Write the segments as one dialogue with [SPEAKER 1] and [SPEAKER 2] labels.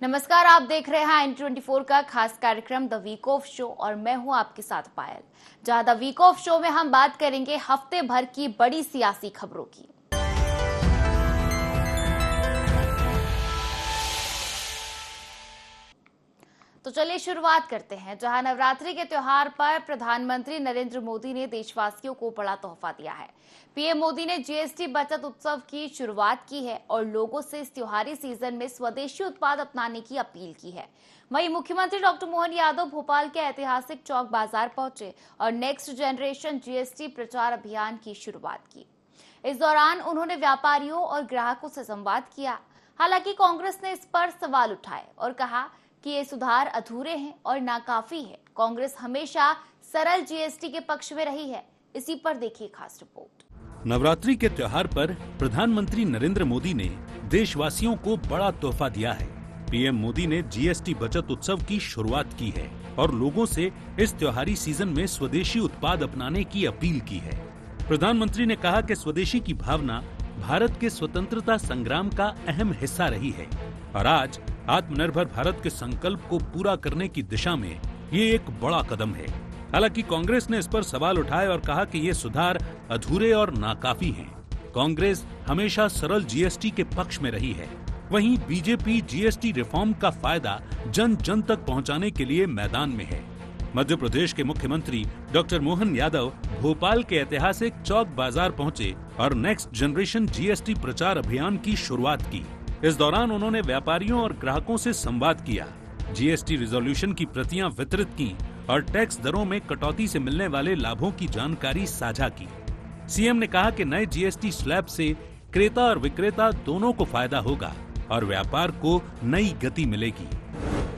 [SPEAKER 1] नमस्कार, आप देख रहे हैं N24 का खास कार्यक्रम द वीक ऑफ शो और मैं हूं आपके साथ पायल। जहां द वीक ऑफ शो में हम बात करेंगे हफ्ते भर की बड़ी सियासी खबरों की। तो चलिए शुरुआत करते हैं। जहां नवरात्रि के त्योहार पर प्रधानमंत्री नरेंद्र मोदी ने देशवासियों को बड़ा तोहफा दिया है। पीएम मोदी ने जीएसटी बचत उत्सव की शुरुआत की है और लोगों से इस त्योहारी सीजन में स्वदेशी उत्पाद अपनाने की अपील की है। वहीं मुख्यमंत्री डॉक्टर मोहन यादव भोपाल के ऐतिहासिक चौक बाजार पहुंचे और नेक्स्ट जनरेशन जीएसटी प्रचार अभियान की शुरुआत की। इस दौरान उन्होंने व्यापारियों और ग्राहकों से संवाद किया। हालांकि कांग्रेस ने इस पर सवाल उठाए और कहा कि ये सुधार अधूरे हैं और नाकाफी है। कांग्रेस हमेशा सरल जीएसटी के पक्ष में रही है। इसी पर देखिए खास रिपोर्ट।
[SPEAKER 2] नवरात्रि के त्योहार पर प्रधानमंत्री नरेंद्र मोदी ने देशवासियों को बड़ा तोहफा दिया है। पीएम मोदी ने जीएसटी बचत उत्सव की शुरुआत की है और लोगों से इस त्योहारी सीजन में स्वदेशी उत्पाद अपनाने की अपील की है। प्रधानमंत्री ने कहा कि स्वदेशी की भावना भारत के स्वतंत्रता संग्राम का अहम हिस्सा रही है और आज आत्मनिर्भर भारत के संकल्प को पूरा करने की दिशा में ये एक बड़ा कदम है। हालांकि कांग्रेस ने इस पर सवाल उठाए और कहा कि ये सुधार अधूरे और नाकाफी हैं। कांग्रेस हमेशा सरल जीएसटी के पक्ष में रही है। वहीं बीजेपी जीएसटी रिफॉर्म का फायदा जन जन तक पहुंचाने के लिए मैदान में है। मध्य प्रदेश के मुख्यमंत्री डॉक्टर मोहन यादव भोपाल के ऐतिहासिक चौक बाजार पहुंचे और नेक्स्ट जनरेशन जीएसटी प्रचार अभियान की शुरुआत की। इस दौरान उन्होंने व्यापारियों और ग्राहकों से संवाद किया, जीएसटी रिजोल्यूशन की प्रतियां वितरित की और टैक्स दरों में कटौती से मिलने वाले लाभों की जानकारी साझा की। सीएम ने कहा कि नए जीएसटी स्लैब से क्रेता और विक्रेता दोनों को फायदा होगा और व्यापार को नई गति मिलेगी।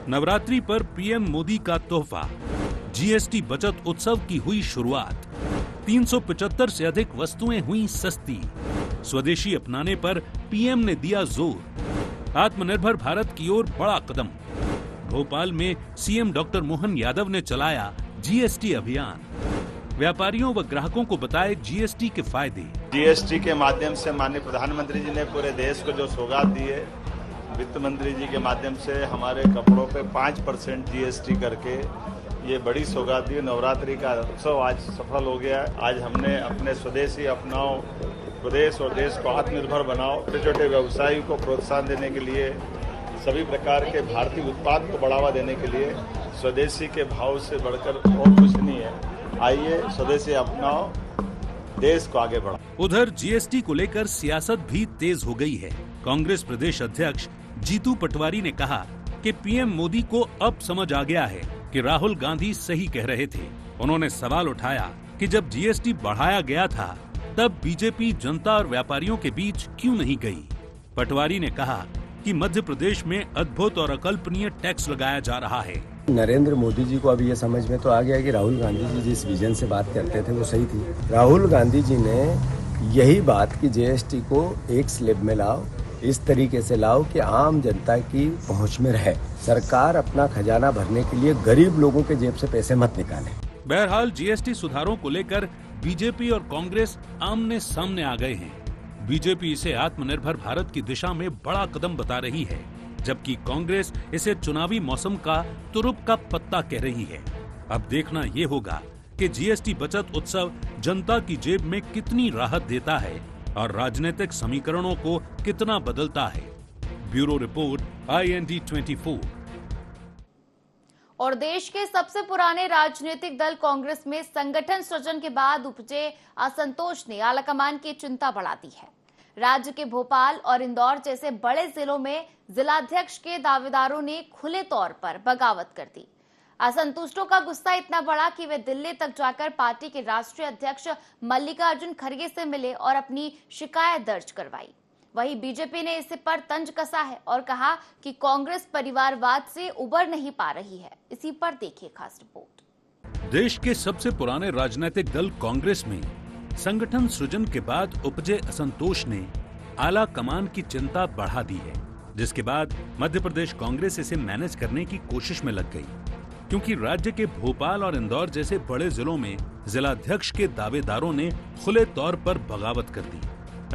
[SPEAKER 2] नवरात्रि पर पीएम मोदी का तोहफा, जीएसटी बचत उत्सव की हुई शुरुआत, 375 से अधिक वस्तुएं हुई सस्ती, स्वदेशी अपनाने पर पीएम ने दिया जोर, आत्मनिर्भर भारत की ओर बड़ा कदम। भोपाल में सीएम डॉक्टर मोहन यादव ने चलाया जीएसटी अभियान, व्यापारियों व ग्राहकों को बताए जीएसटी के फायदे।
[SPEAKER 3] जीएसटी के माध्यम से माननीय प्रधानमंत्री जी ने पूरे देश को जो सौगात दी है, वित्त मंत्री जी के माध्यम से हमारे कपड़ों पे 5% जीएसटी करके ये बड़ी सौगात दी। नवरात्रि का उत्सव आज सफल हो गया है। आज हमने अपने स्वदेशी अपनाओ, प्रदेश और देश को आत्मनिर्भर बनाओ, छोटे छोटे व्यवसायियों को प्रोत्साहन देने के लिए, सभी प्रकार के भारतीय उत्पाद को बढ़ावा देने के लिए स्वदेशी के भाव से बढ़कर और कुछ नहीं है। आइए स्वदेशी अपनाओ, देश को आगे बढ़ाओ।
[SPEAKER 2] उधर जीएसटी को लेकर सियासत भी तेज हो गई है। कांग्रेस प्रदेश अध्यक्ष जीतू पटवारी ने कहा कि पीएम मोदी को अब समझ आ गया है कि राहुल गांधी सही कह रहे थे। उन्होंने सवाल उठाया कि जब जीएसटी बढ़ाया गया था तब बीजेपी जनता और व्यापारियों के बीच क्यों नहीं गई। पटवारी ने कहा कि मध्य प्रदेश में अद्भुत और अकल्पनीय टैक्स लगाया जा रहा है।
[SPEAKER 4] नरेंद्र मोदी जी को अब ये समझ में तो आ गया कि राहुल गांधी जी जिस विजन से बात करते थे वो सही थी। राहुल गांधी जी ने यही बात कि जीएसटी को एक स्लैब में लाओ, इस तरीके से लाओ कि आम जनता की पहुंच में रहे। सरकार अपना खजाना भरने के लिए गरीब लोगों के जेब से पैसे मत निकाले।
[SPEAKER 2] बहरहाल जीएसटी सुधारों को लेकर बीजेपी और कांग्रेस आमने सामने आ गए हैं। बीजेपी इसे आत्मनिर्भर भारत की दिशा में बड़ा कदम बता रही है, जबकि कांग्रेस इसे चुनावी मौसम का तुरुप का पत्ता कह रही है। अब देखना ये होगा कि जीएसटी बचत उत्सव जनता की जेब में कितनी राहत देता है और राजनीतिक समीकरणों को कितना बदलता है। Bureau report IND24।
[SPEAKER 1] और देश के सबसे पुराने राजनीतिक दल कांग्रेस में संगठन सृजन के बाद उपजे असंतोष ने आलाकमान की चिंता बढ़ा दी है। राज्य के भोपाल और इंदौर जैसे बड़े जिलों में जिलाध्यक्ष के दावेदारों ने खुले तौर पर बगावत कर दी। असंतुष्टों का गुस्सा इतना बढ़ा कि वे दिल्ली तक जाकर पार्टी के राष्ट्रीय अध्यक्ष मल्लिकार्जुन खड़गे से मिले और अपनी शिकायत दर्ज करवाई। वहीं बीजेपी ने इस पर तंज कसा है और कहा कि कांग्रेस परिवारवाद से उबर नहीं पा रही है। इसी पर देखिए खास रिपोर्ट।
[SPEAKER 2] देश के सबसे पुराने राजनीतिक दल कांग्रेस में संगठन सृजन के बाद उपजे असंतोष ने आला कमान की चिंता बढ़ा दी है, जिसके बाद मध्य प्रदेश कांग्रेस इसे मैनेज करने की कोशिश में लग गई, क्योंकि राज्य के भोपाल और इंदौर जैसे बड़े जिलों में जिलाध्यक्ष के दावेदारों ने खुले तौर पर बगावत कर दी।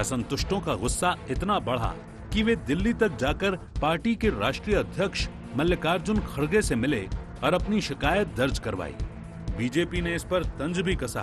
[SPEAKER 2] असंतुष्टों का गुस्सा इतना बढ़ा कि वे दिल्ली तक जाकर पार्टी के राष्ट्रीय अध्यक्ष मल्लिकार्जुन खड़गे से मिले और अपनी शिकायत दर्ज करवाई। बीजेपी ने इस पर तंज भी कसा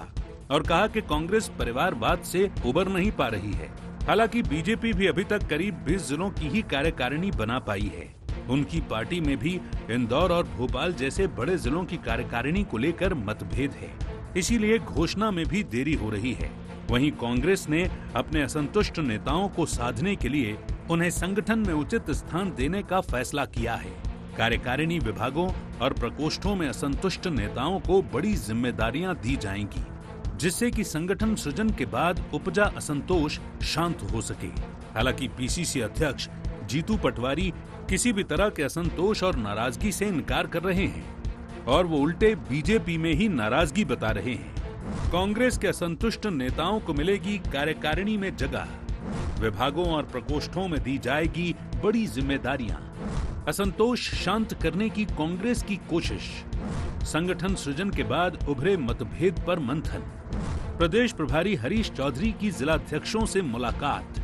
[SPEAKER 2] और कहा कि कांग्रेस परिवारवाद से उबर नहीं पा रही है। हालांकि बीजेपी भी अभी तक करीब 20 जिलों की ही कार्यकारिणी बना पाई है। उनकी पार्टी में भी इंदौर और भोपाल जैसे बड़े जिलों की कार्यकारिणी को लेकर मतभेद है, इसीलिए घोषणा में भी देरी हो रही है। वहीं कांग्रेस ने अपने असंतुष्ट नेताओं को साधने के लिए उन्हें संगठन में उचित स्थान देने का फैसला किया है। कार्यकारिणी विभागों और प्रकोष्ठों में असंतुष्ट नेताओं को बड़ी जिम्मेदारियां दी जाएंगी, जिससे कि संगठन सृजन के बाद उपजा असंतोष शांत हो सके। हालांकि पीसीसी अध्यक्ष जीतू पटवारी किसी भी तरह के असंतोष और नाराजगी से इनकार कर रहे हैं और वो उल्टे बीजेपी में ही नाराजगी बता रहे हैं। कांग्रेस के असंतुष्ट नेताओं को मिलेगी कार्यकारिणी में जगह, विभागों और प्रकोष्ठों में दी जाएगी बड़ी जिम्मेदारियां। असंतोष शांत करने की कांग्रेस की कोशिश, संगठन सृजन के बाद उभरे मतभेद पर मंथन, प्रदेश प्रभारी हरीश चौधरी की जिलाध्यक्षों से मुलाकात,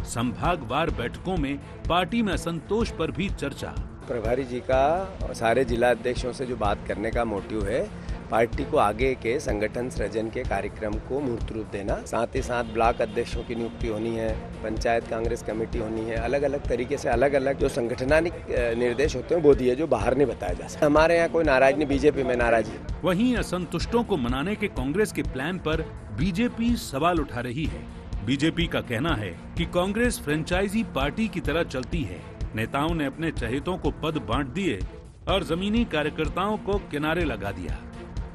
[SPEAKER 2] संभागवार बैठकों में पार्टी में असंतोष पर भी चर्चा।
[SPEAKER 4] प्रभारी जी का सारे जिला अध्यक्षों से जो बात करने का मोटिव है, पार्टी को आगे के संगठन सृजन के कार्यक्रम को मूर्त रूप देना, साथ ही साथ ब्लॉक अध्यक्षों की नियुक्ति होनी है, पंचायत कांग्रेस कमेटी होनी है, अलग अलग तरीके से अलग अलग जो संगठनात्मक निर्देश होते हैं वो दिए, जो बाहर नहीं बताया जा सकता। हमारे यहाँ कोई नाराज नहीं, बीजेपी में नाराज है।
[SPEAKER 2] वहीं असंतुष्टों को मनाने के कांग्रेस के प्लान पर बीजेपी सवाल उठा रही है। बीजेपी का कहना है कि कांग्रेस फ्रेंचाइजी पार्टी की तरह चलती है। नेताओं ने अपने चहेतों को पद बांट दिए और जमीनी कार्यकर्ताओं को किनारे लगा दिया,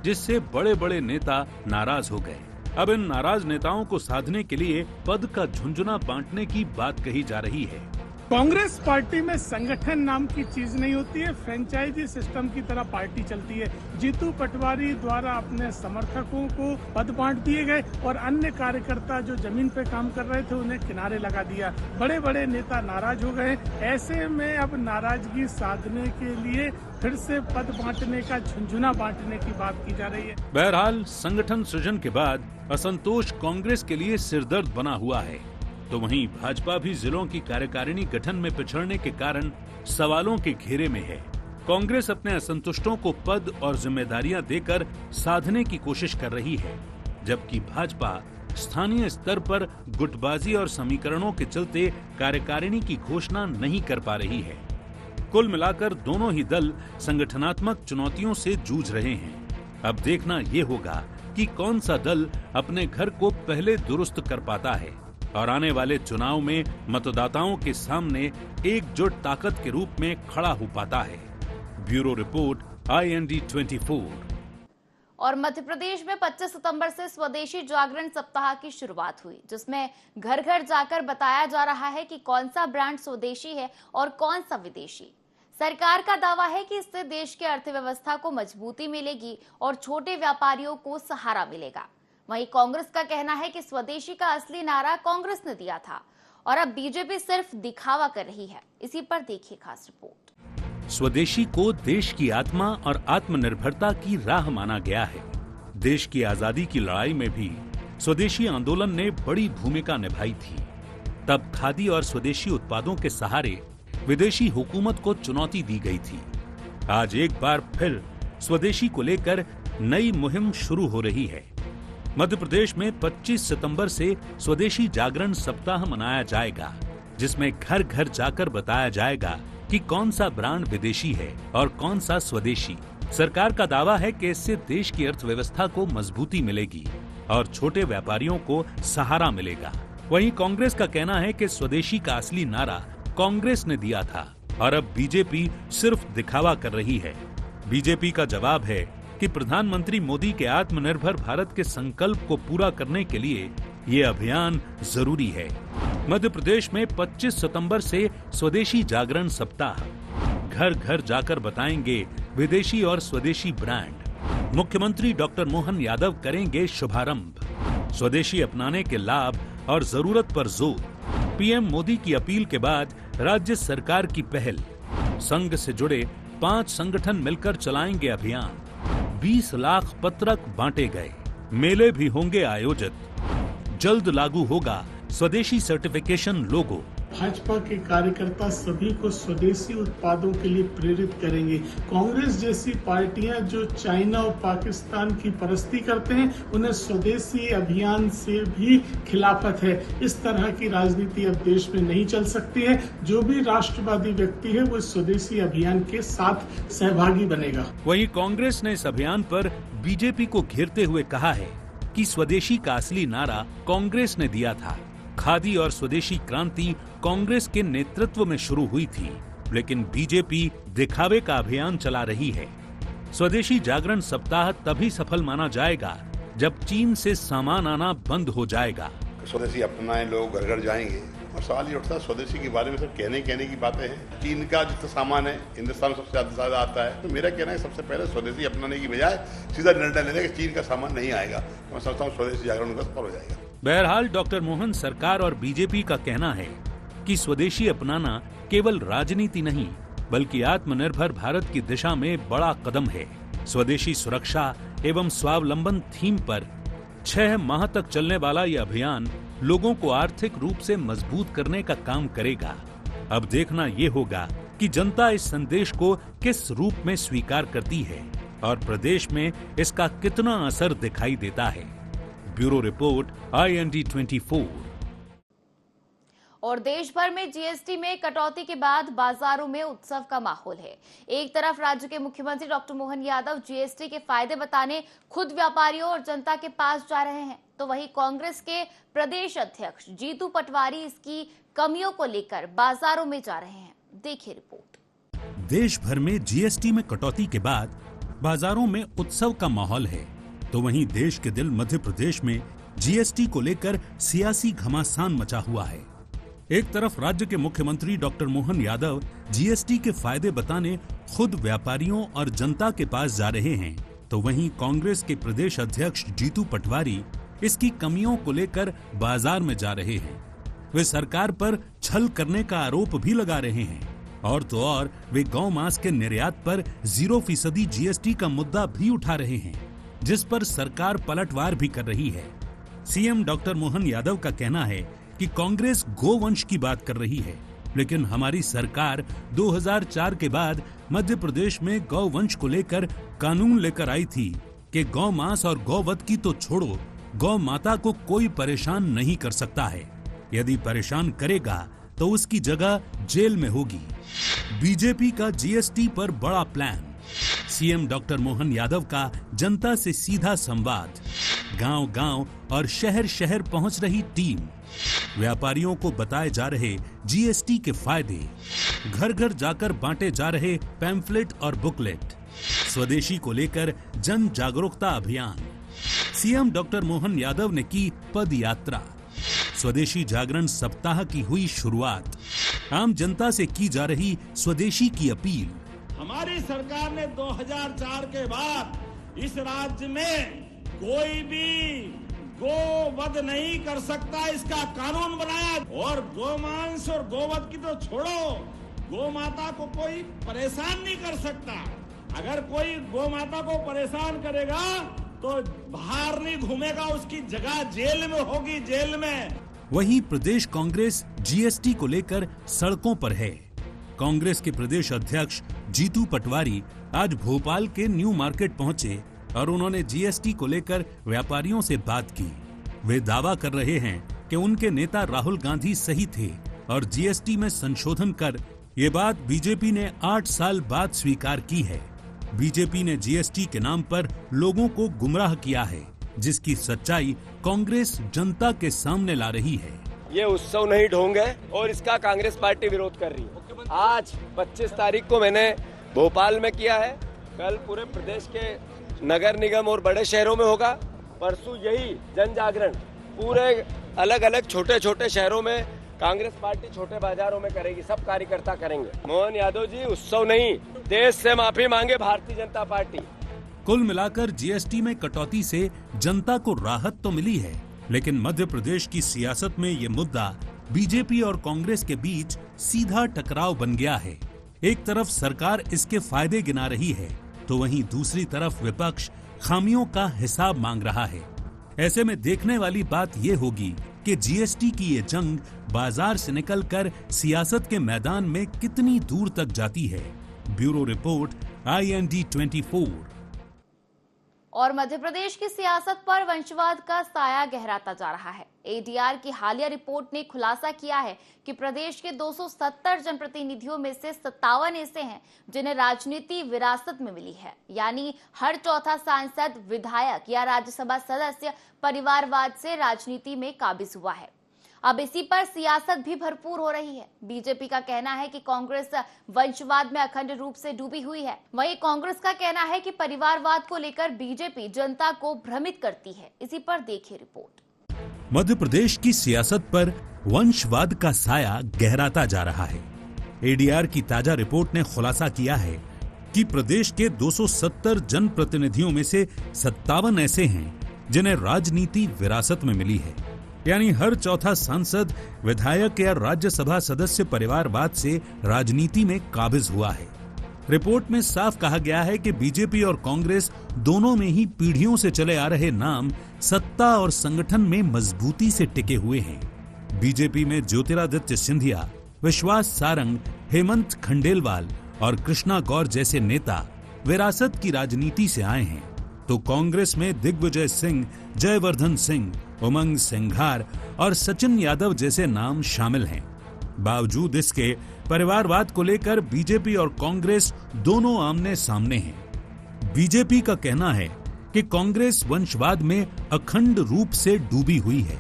[SPEAKER 2] जिससे बड़े बड़े नेता नाराज हो गए। अब इन नाराज नेताओं को साधने के लिए पद का झुंझुना बांटने की बात कही जा रही है।
[SPEAKER 5] कांग्रेस पार्टी में संगठन नाम की चीज नहीं होती है, फ्रेंचाइजी सिस्टम की तरह पार्टी चलती है। जीतू पटवारी द्वारा अपने समर्थकों को पद बांट दिए गए और अन्य कार्यकर्ता जो जमीन पे काम कर रहे थे उन्हें किनारे लगा दिया। बड़े बड़े नेता नाराज हो गए। ऐसे में अब नाराजगी साधने के लिए फिर से पद बांटने का झुंझुना बांटने की बात की जा रही है।
[SPEAKER 2] बहरहाल संगठन सृजन के बाद असंतोष कांग्रेस के लिए सिरदर्द बना हुआ है, तो वहीं भाजपा भी जिलों की कार्यकारिणी गठन में पिछड़ने के कारण सवालों के घेरे में है। कांग्रेस अपने असंतुष्टों को पद और जिम्मेदारियां देकर साधने की कोशिश कर रही है, जबकि भाजपा स्थानीय स्तर पर गुटबाजी और समीकरणों के चलते कार्यकारिणी की घोषणा नहीं कर पा रही है। कुल मिलाकर दोनों ही दल संगठनात्मक चुनौतियों से जूझ रहे हैं। अब देखना ये होगा कि कौन सा दल अपने घर को पहले दुरुस्त कर पाता है और आने वाले चुनाव में मतदाताओं के सामने एकजुट ताकत के रूप में खड़ा हो पाता है। Bureau report, IND 24।
[SPEAKER 1] और मध्य प्रदेश में 25 सितंबर से स्वदेशी जागरण सप्ताह की शुरुआत हुई, जिसमें घर घर जाकर बताया जा रहा है कि कौन सा ब्रांड स्वदेशी है और कौन सा विदेशी। सरकार का दावा है कि इससे देश की अर्थव्यवस्था को मजबूती मिलेगी और छोटे व्यापारियों को सहारा मिलेगा। वहीं कांग्रेस का कहना है कि स्वदेशी का असली नारा कांग्रेस ने दिया था और अब बीजेपी सिर्फ दिखावा कर रही है। इसी पर देखिए खास रिपोर्ट।
[SPEAKER 2] स्वदेशी को देश की आत्मा और आत्मनिर्भरता की राह माना गया है। देश की आजादी की लड़ाई में भी स्वदेशी आंदोलन ने बड़ी भूमिका निभाई थी। तब खादी और स्वदेशी उत्पादों के सहारे विदेशी हुकूमत को चुनौती दी गई थी। आज एक बार फिर स्वदेशी को लेकर नई मुहिम शुरू हो रही है। मध्य प्रदेश में 25 सितंबर से स्वदेशी जागरण सप्ताह मनाया जाएगा, जिसमें घर घर जाकर बताया जाएगा कि कौन सा ब्रांड विदेशी है और कौन सा स्वदेशी। सरकार का दावा है कि इससे देश की अर्थव्यवस्था को मजबूती मिलेगी और छोटे व्यापारियों को सहारा मिलेगा। वहीं कांग्रेस का कहना है कि स्वदेशी का असली नारा कांग्रेस ने दिया था और अब बीजेपी सिर्फ दिखावा कर रही है। बीजेपी का जवाब है कि प्रधानमंत्री मोदी के आत्मनिर्भर भारत के संकल्प को पूरा करने के लिए ये अभियान जरूरी है। मध्य प्रदेश में 25 सितंबर से स्वदेशी जागरण सप्ताह, घर घर जाकर बताएंगे विदेशी और स्वदेशी ब्रांड। मुख्यमंत्री डॉक्टर मोहन यादव करेंगे शुभारंभ। स्वदेशी अपनाने के लाभ और जरूरत पर जोर। पीएम मोदी की अपील के बाद राज्य सरकार की पहल। संघ से जुड़े 5 संगठन मिलकर चलाएंगे अभियान। 20 लाख पत्रक बांटे गए। मेले भी होंगे आयोजित। जल्द लागू होगा स्वदेशी सर्टिफिकेशन लोगो।
[SPEAKER 5] भाजपा के कार्यकर्ता सभी को स्वदेशी उत्पादों के लिए प्रेरित करेंगे। कांग्रेस जैसी पार्टियां जो चाइना और पाकिस्तान की परस्ती करते हैं, उन्हें स्वदेशी अभियान से भी खिलाफत है। इस तरह की राजनीति अब देश में नहीं चल सकती है। जो भी राष्ट्रवादी व्यक्ति है वो स्वदेशी अभियान के साथ सहभागी बनेगा।
[SPEAKER 2] वहीं कांग्रेस ने इस अभियान पर बीजेपी को घेरते हुए कहा है कि स्वदेशी का असली नारा कांग्रेस ने दिया था। खादी और स्वदेशी क्रांति कांग्रेस के नेतृत्व में शुरू हुई थी, लेकिन बीजेपी दिखावे का अभियान चला रही है। स्वदेशी जागरण सप्ताह तभी सफल माना जाएगा जब चीन से सामान आना बंद हो जाएगा।
[SPEAKER 6] स्वदेशी अपनाएं, लोग घर घर जाएंगे और सवाल ये उठता है स्वदेशी के बारे में सिर्फ कहने की बातें हैं। चीन का जितना सामान है हिंदुस्तान में सबसे ज्यादा आता है, तो मेरा कहना है सबसे पहले स्वदेशी अपनाने की बजाय सीधा निर्णय लेने का चीन का सामान नहीं आएगा। मैं समझता हूँ स्वदेशी जागरण का सफल हो जाएगा।
[SPEAKER 2] बहरहाल डॉक्टर मोहन सरकार और बीजेपी का कहना है कि स्वदेशी अपनाना केवल राजनीति नहीं बल्कि आत्मनिर्भर भारत की दिशा में बड़ा कदम है। स्वदेशी सुरक्षा एवं स्वावलंबन थीम पर 6 माह तक चलने वाला यह अभियान लोगों को आर्थिक रूप से मजबूत करने का काम करेगा। अब देखना ये होगा कि जनता इस संदेश को किस रूप में स्वीकार करती है और प्रदेश में इसका कितना असर दिखाई देता है। Bureau report IND 24।
[SPEAKER 1] और देश भर में जीएसटी में कटौती के बाद बाजारों में उत्सव का माहौल है। एक तरफ राज्य के मुख्यमंत्री डॉक्टर मोहन यादव जीएसटी के फायदे बताने खुद व्यापारियों और जनता के पास जा रहे हैं, तो वहीं कांग्रेस के प्रदेश अध्यक्ष जीतू पटवारी इसकी कमियों को लेकर बाजारों में जा रहे हैं। देखिए रिपोर्ट।
[SPEAKER 2] देश भर में जीएसटी में कटौती के बाद बाजारों में उत्सव का माहौल है, तो वहीं देश के दिल मध्य प्रदेश में जीएसटी को लेकर सियासी घमासान मचा हुआ है। एक तरफ राज्य के मुख्यमंत्री डॉक्टर मोहन यादव जीएसटी के फायदे बताने खुद व्यापारियों और जनता के पास जा रहे हैं, तो वहीं कांग्रेस के प्रदेश अध्यक्ष जीतू पटवारी इसकी कमियों को लेकर बाजार में जा रहे हैं। वे सरकार पर छल करने का आरोप भी लगा रहे हैं और तो और वे गौ मांस के निर्यात पर 0% जीएसटी का मुद्दा भी उठा रहे हैं, जिस पर सरकार पलटवार भी कर रही है। सीएम डॉक्टर मोहन यादव का कहना है कि कांग्रेस गोवंश की बात कर रही है, लेकिन हमारी सरकार 2004 के बाद मध्य प्रदेश में गौवंश को लेकर कानून लेकर आई थी कि गौ मांस और गौवध की तो छोड़ो, गौ माता को कोई परेशान नहीं कर सकता है। यदि परेशान करेगा तो उसकी जगह जेल में होगी। बीजेपी का जीएसटी पर बड़ा plan. CM doctor Mohan Yadav का जनता से सीधा संवाद। गांव-गांव और शहर-शहर पहुंच रही टीम। व्यापारियों को बताए जा रहे जीएसटी के फायदे। घर-घर जाकर बांटे जा रहे पैम्फलेट और बुकलेट। स्वदेशी को लेकर जन जागरूकता अभियान। सीएम डॉक्टर मोहन यादव ने की पद यात्रा। स्वदेशी जागरण सप्ताह की हुई शुरुआत। आम जनता से की जा रही स्वदेशी की अपील।
[SPEAKER 7] हमारी सरकार ने 2004 के बाद इस राज्य में कोई भी गोवध नहीं कर सकता, इसका कानून बनाया। और गोमांस और गोवध की तो छोड़ो, गौ माता को कोई परेशान नहीं कर सकता। अगर कोई गौ माता को परेशान करेगा तो बाहर नहीं घूमेगा, उसकी जगह जेल में होगी, जेल में।
[SPEAKER 2] वहीं प्रदेश कांग्रेस जीएसटी को लेकर सड़कों पर है। कांग्रेस के प्रदेश अध्यक्ष जीतू पटवारी आज भोपाल के न्यू मार्केट पहुंचे और उन्होंने जीएसटी को लेकर व्यापारियों से बात की। वे दावा कर रहे हैं कि उनके नेता राहुल गांधी सही थे और जीएसटी में संशोधन कर ये बात बीजेपी ने 8 साल बाद स्वीकार की है। बीजेपी ने जीएसटी के नाम पर लोगों को गुमराह किया है, जिसकी सच्चाई कांग्रेस जनता के सामने ला रही है।
[SPEAKER 8] ये उत्सव नहीं ढोंग है और इसका कांग्रेस पार्टी विरोध कर रही है। आज 25 तारीख को मैंने भोपाल में किया है, कल पूरे प्रदेश के नगर निगम और बड़े शहरों में होगा, परसों यही जन जागरण पूरे अलग अलग छोटे छोटे शहरों में कांग्रेस पार्टी छोटे बाजारों में करेगी, सब कार्यकर्ता करेंगे। मोहन यादव जी उत्सव नहीं, देश से माफी मांगे भारतीय जनता पार्टी।
[SPEAKER 2] कुल मिलाकर जीएसटी में कटौती से जनता को राहत तो मिली है, लेकिन मध्य प्रदेश की सियासत में ये मुद्दा बीजेपी और कांग्रेस के बीच सीधा टकराव बन गया है। एक तरफ सरकार इसके फायदे गिना रही है, तो वहीं दूसरी तरफ विपक्ष खामियों का हिसाब मांग रहा है। ऐसे में देखने वाली बात ये होगी कि कि जीएसटी की ये जंग बाजार से निकलकर सियासत के मैदान में कितनी दूर तक जाती है। Bureau report IND 24।
[SPEAKER 1] और मध्य प्रदेश की सियासत पर वंशवाद का साया गहराता जा रहा है। ADR की हालिया रिपोर्ट ने खुलासा किया है कि प्रदेश के 270 जनप्रतिनिधियों में से 57 ऐसे हैं जिन्हें राजनीति विरासत में मिली है, यानी हर चौथा सांसद, विधायक या राज्यसभा सदस्य परिवारवाद से राजनीति में काबिज हुआ है। अब इसी पर सियासत भी भरपूर हो रही है। बीजेपी का कहना है कि कांग्रेस वंशवाद में अखंड रूप से डूबी हुई है, वहीं कांग्रेस का कहना है कि परिवारवाद को लेकर बीजेपी जनता को भ्रमित करती है। इसी पर देखिए रिपोर्ट।
[SPEAKER 2] मध्य प्रदेश की सियासत पर वंशवाद का साया गहराता जा रहा है। ADR की ताजा रिपोर्ट ने खुलासा किया है कि प्रदेश के 270 जनप्रतिनिधियों में से 57 ऐसे हैं जिन्हें राजनीति विरासत में मिली है, यानी हर चौथा सांसद, विधायक या राज्यसभा सदस्य परिवारवाद से राजनीति में काबिज हुआ है। रिपोर्ट में साफ कहा गया है कि बीजेपी और कांग्रेस दोनों में ही पीढ़ियों से चले आ रहे नाम सत्ता और संगठन में मजबूती से टिके हुए हैं। बीजेपी में ज्योतिरादित्य सिंधिया, विश्वास सारंग, हेमंत खंडेलवाल और कृष्णा गौर जैसे नेता विरासत की राजनीति से आए हैं, तो कांग्रेस में दिग्विजय सिंह, जयवर्धन सिंह, उमंग सिंघार और सचिन यादव जैसे नाम शामिल हैं। बावजूद इसके परिवारवाद को लेकर बीजेपी और कांग्रेस दोनों आमने सामने हैं। बीजेपी का कहना है कि कांग्रेस वंशवाद में अखंड रूप से डूबी हुई है।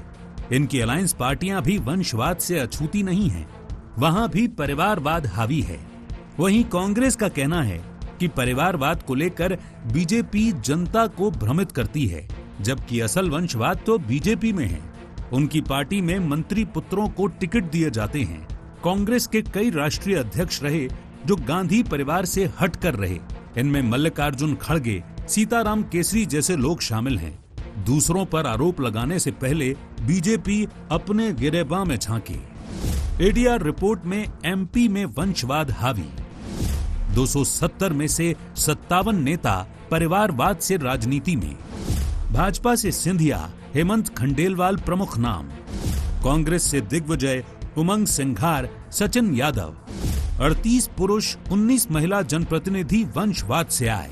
[SPEAKER 2] इनकी अलायंस पार्टियां भी वंशवाद से अछूती नहीं हैं, वहां भी परिवारवाद हावी है। वहीं कांग्रेस का कहना है कि परिवारवाद को लेकर बीजेपी जनता को भ्रमित करती है, जबकि असल वंशवाद तो बीजेपी में है। उनकी पार्टी में मंत्री पुत्रों को टिकट दिए जाते हैं। कांग्रेस के कई राष्ट्रीय अध्यक्ष रहे जो गांधी परिवार से हटकर रहे। इनमें मल्लिकार्जुन खड़गे, सीताराम केसरी जैसे लोग शामिल हैं। दूसरों पर आरोप लगाने से पहले बीजेपी अपने गिरेबां में झांके। ADR रिपोर्ट में MP में वंशवाद हावी। 270 में से 57 नेता परिवारवाद से राजनीति में। भाजपा से सिंधिया, हेमंत खंडेलवाल प्रमुख नाम। कांग्रेस से दिग्विजय, उमंग सिंघार, सचिन यादव। 38 पुरुष, 19 महिला जनप्रतिनिधि वंशवाद से आए।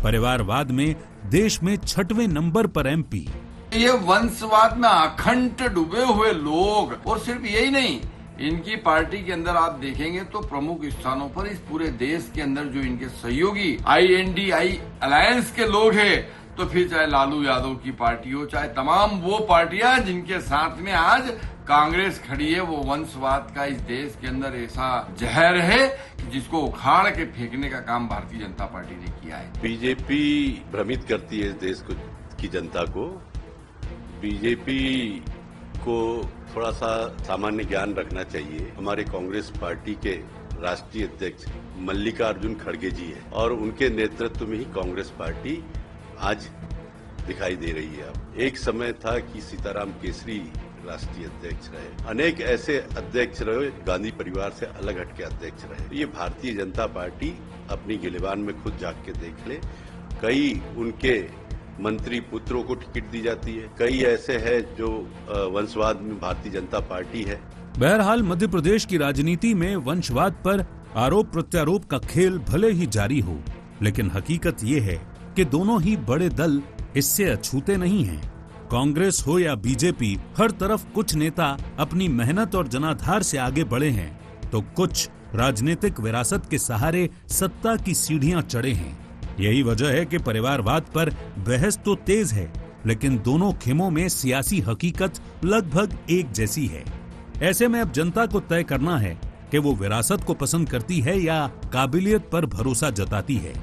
[SPEAKER 2] परिवारवाद में देश में 6वें नंबर पर MP।
[SPEAKER 9] ये वंशवाद में अखंड डूबे हुए लोग, और सिर्फ यही नहीं, इनकी पार्टी के अंदर आप देखेंगे तो प्रमुख स्थानों पर इस पूरे देश के अंदर जो इनके सहयोगी INDI अलायंस के लोग हैं, तो फिर चाहे लालू यादव की पार्टी हो, चाहे तमाम वो पार्टियां जिनके साथ में आज कांग्रेस खड़ी है, वो वंशवाद का इस देश के अंदर ऐसा जहर है कि जिसको उखाड़ के फेंकने का काम भारतीय जनता पार्टी ने किया है।
[SPEAKER 10] बीजेपी भ्रमित करती है इस देश की जनता को। बीजेपी को थोड़ा सा सामान्य ज्ञान रखना चाहिए। हमारे कांग्रेस पार्टी के राष्ट्रीय अध्यक्ष मल्लिकार्जुन खड़गे जी है, और उनके नेतृत्व में ही कांग्रेस पार्टी आज दिखाई दे रही है। अब एक समय था कि सीताराम केसरी राष्ट्रीय अध्यक्ष रहे, अनेक ऐसे अध्यक्ष रहे, गांधी परिवार से अलग हटके अध्यक्ष रहे। ये भारतीय जनता पार्टी अपनी गिलेबान में खुद जाग के देख ले। कई उनके मंत्री पुत्रों को टिकट दी जाती है, कई ऐसे हैं जो वंशवाद में भारतीय जनता पार्टी है।
[SPEAKER 2] बहरहाल मध्य प्रदेश की राजनीति में वंशवाद पर आरोप प्रत्यारोप का खेल भले ही जारी हो, लेकिन हकीकत ये है कि दोनों ही बड़े दल इससे अछूते नहीं हैं। कांग्रेस हो या बीजेपी, हर तरफ कुछ नेता अपनी मेहनत और जनाधार से आगे बढ़े हैं, तो कुछ राजनीतिक विरासत के सहारे सत्ता की सीढ़ियां चढ़े हैं। यही वजह है कि परिवारवाद पर बहस तो तेज है, लेकिन दोनों खेमों में सियासी हकीकत लगभग एक जैसी है। ऐसे में अब जनता को तय करना है कि वो विरासत को पसंद करती है या काबिलियत पर भरोसा जताती है।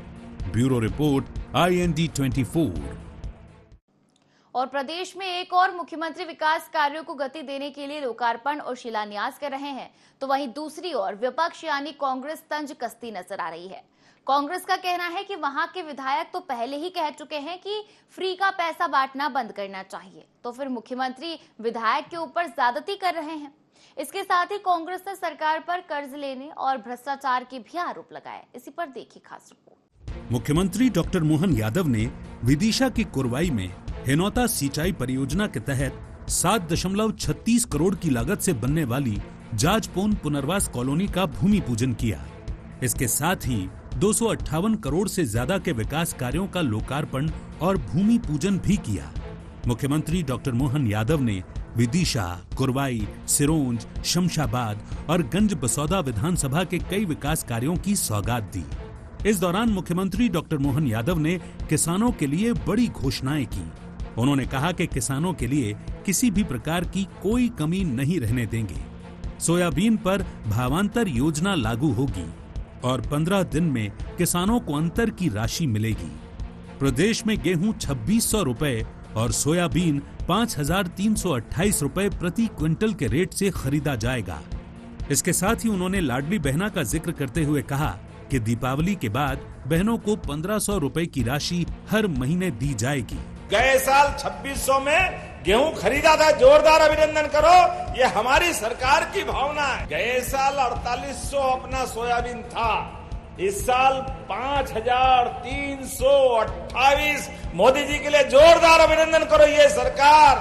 [SPEAKER 2] Bureau report IND 24।
[SPEAKER 1] और प्रदेश में एक और मुख्यमंत्री विकास कार्यों को गति देने के लिए लोकार्पण और शिलान्यास कर रहे हैं, तो वहीं दूसरी ओर विपक्ष यानी कांग्रेस तंज कसती नजर आ रही है। कांग्रेस का कहना है कि वहां के विधायक तो पहले ही कह चुके हैं कि फ्री का पैसा बांटना बंद करना चाहिए, तो फिर मुख्यमंत्री विधायक के ऊपर ज्यादती कर रहे हैं। इसके साथ ही कांग्रेस ने सरकार पर कर्ज लेने और भ्रष्टाचार के भी आरोप लगाए। इसी पर देखिए खास रिपोर्ट।
[SPEAKER 2] मुख्यमंत्री डॉक्टर मोहन यादव ने विदिशा की कुरवाई में हिनौता सिंचाई परियोजना के तहत 7.36 करोड़ की लागत से बनने वाली जाजपोन पुनर्वास कॉलोनी का भूमि पूजन किया। इसके साथ ही 258 करोड़ से ज्यादा के विकास कार्यों का लोकार्पण और भूमि पूजन भी किया। मुख्यमंत्री डॉक्टर मोहन यादव ने विदिशा, कुरवाई, सिरोंज, शमशाबाद और गंज बसौदा विधानसभा के कई विकास कार्यों की सौगात दी। इस दौरान मुख्यमंत्री डॉक्टर मोहन यादव ने किसानों के लिए बड़ी घोषणाएं की। उन्होंने कहा कि किसानों के लिए किसी भी प्रकार की कोई कमी नहीं रहने देंगे। सोयाबीन पर भावांतर योजना लागू होगी और 15 दिन में किसानों को अंतर की राशि मिलेगी। प्रदेश में गेहूं 2600 रुपए और सोयाबीन 5328 रुपए प्रति क्विंटल के रेट से खरीदा जाएगा। इसके साथ ही उन्होंने लाडली बहना का जिक्र करते हुए कहा कि दीपावली के बाद बहनों को 1500 रुपए की राशि हर महीने दी जाएगी।
[SPEAKER 7] गए साल 2600 में गेहूं खरीदा था, जोरदार अभिनंदन करो, ये हमारी सरकार की भावना है। गए साल 4800 अपना सोयाबीन था, इस साल 5328। मोदी जी के लिए जोरदार अभिनंदन करो। ये सरकार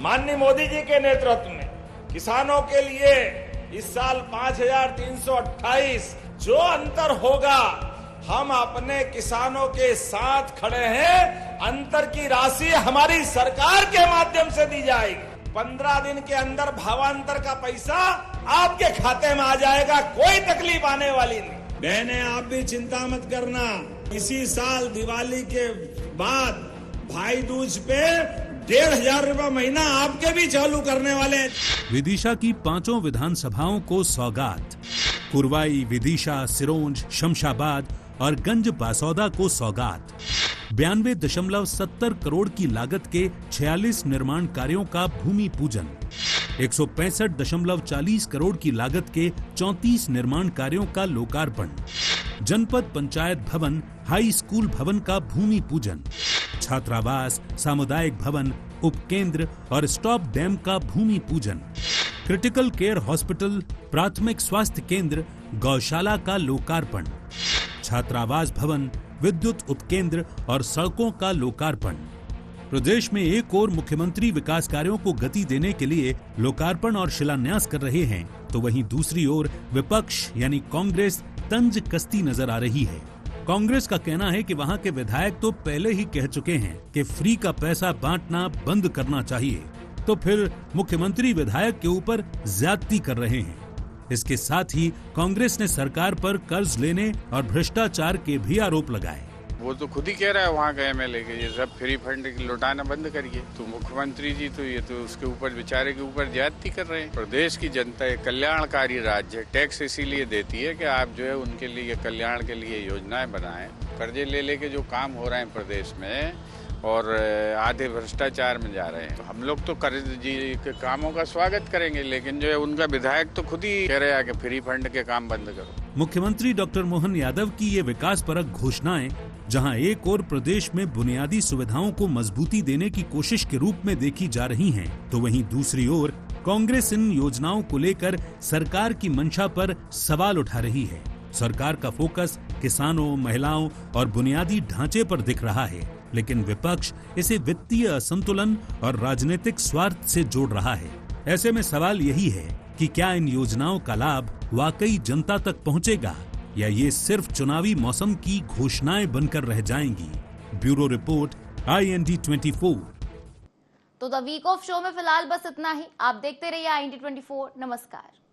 [SPEAKER 7] माननीय मोदी जी के नेतृत्व में किसानों के लिए इस साल 5328 जो अंतर होगा, हम अपने किसानों के साथ खड़े हैं। अंतर की राशि हमारी सरकार के माध्यम से दी जाएगी। 15 दिन के अंदर भावांतर का पैसा आपके खाते में आ जाएगा, कोई तकलीफ आने वाली नहीं। बहने आप भी चिंता मत करना, इसी साल दिवाली के बाद भाई दूज पे 1500 रुपए महीना आपके भी चालू करने वाले हैं।
[SPEAKER 2] विदिशा की 5 विधानसभाओं को सौगात। कुरवाई, विदिशा, सिरोंज, शमशाबाद और गंज बासौदा को सौगात। 92.70 करोड़ की लागत के 46 निर्माण कार्यों का भूमि पूजन। 165.40 करोड़ की लागत के 34 निर्माण कार्यों का लोकार्पण। जनपद पंचायत भवन, हाई स्कूल भवन का भूमि पूजन। छात्रावास, सामुदायिक भवन, उपकेंद्र और स्टॉप डैम का भूमि पूजन। क्रिटिकल केयर हॉस्पिटल, प्राथमिक स्वास्थ्य केंद्र, गौशाला का लोकार्पण। छात्रावास भवन, विद्युत उपकेंद्र और सड़कों का लोकार्पण। प्रदेश में एक ओर मुख्यमंत्री विकास कार्यों को गति देने के लिए लोकार्पण और शिलान्यास कर रहे हैं, तो वहीं दूसरी ओर विपक्ष यानी कांग्रेस तंज कसती नजर आ रही है। कांग्रेस का कहना है कि वहां के विधायक तो पहले ही कह चुके हैं कि फ्री का पैसा बांटना बंद करना चाहिए, तो फिर मुख्यमंत्री विधायक के ऊपर ज्यादती कर रहे हैं। इसके साथ ही कांग्रेस ने सरकार पर कर्ज लेने और भ्रष्टाचार के भी आरोप लगाए।
[SPEAKER 11] वो तो खुद ही कह रहा है वहाँ का एमएलए के ये सब फ्री फंड लौटाना बंद करिए, तो मुख्यमंत्री जी तो ये तो उसके ऊपर बेचारे के ऊपर ज्यादती कर रहे हैं। प्रदेश की जनता एक कल्याणकारी राज्य है, टैक्स इसीलिए देती है कि आप जो है उनके लिए कल्याण के लिए योजनाएं बनाएं। कर्जे ले लेके जो काम हो रहे हैं प्रदेश में और आधे भ्रष्टाचार में जा रहे हैं, तो हम लोग तो कर्ज जी के कामों का स्वागत करेंगे, लेकिन जो है उनका विधायक तो खुद ही कह रहा है कि फ्री फंड के काम बंद करो।
[SPEAKER 2] मुख्यमंत्री डॉक्टर मोहन यादव की ये विकास परक घोषणाएं जहां एक ओर प्रदेश में बुनियादी सुविधाओं को मजबूती देने की कोशिश के रूप में देखी जा रही हैं, तो वहीं दूसरी ओर कांग्रेस इन योजनाओं को लेकर सरकार की मंशा पर सवाल उठा रही है। सरकार का फोकस किसानों, महिलाओं और बुनियादी ढांचे पर दिख रहा है, लेकिन विपक्ष इसे वित्तीय असंतुलन और राजनीतिक स्वार्थ से जोड़ रहा है। ऐसे में सवाल यही है कि क्या इन योजनाओं का लाभ वाकई जनता तक पहुंचेगा या ये सिर्फ चुनावी मौसम की घोषणाएं बनकर रह जाएंगी। Bureau report, IND 24।
[SPEAKER 1] तो द वीक ऑफ शो में फिलहाल बस इतना ही। आप देखते रहिए IND 24। नमस्कार।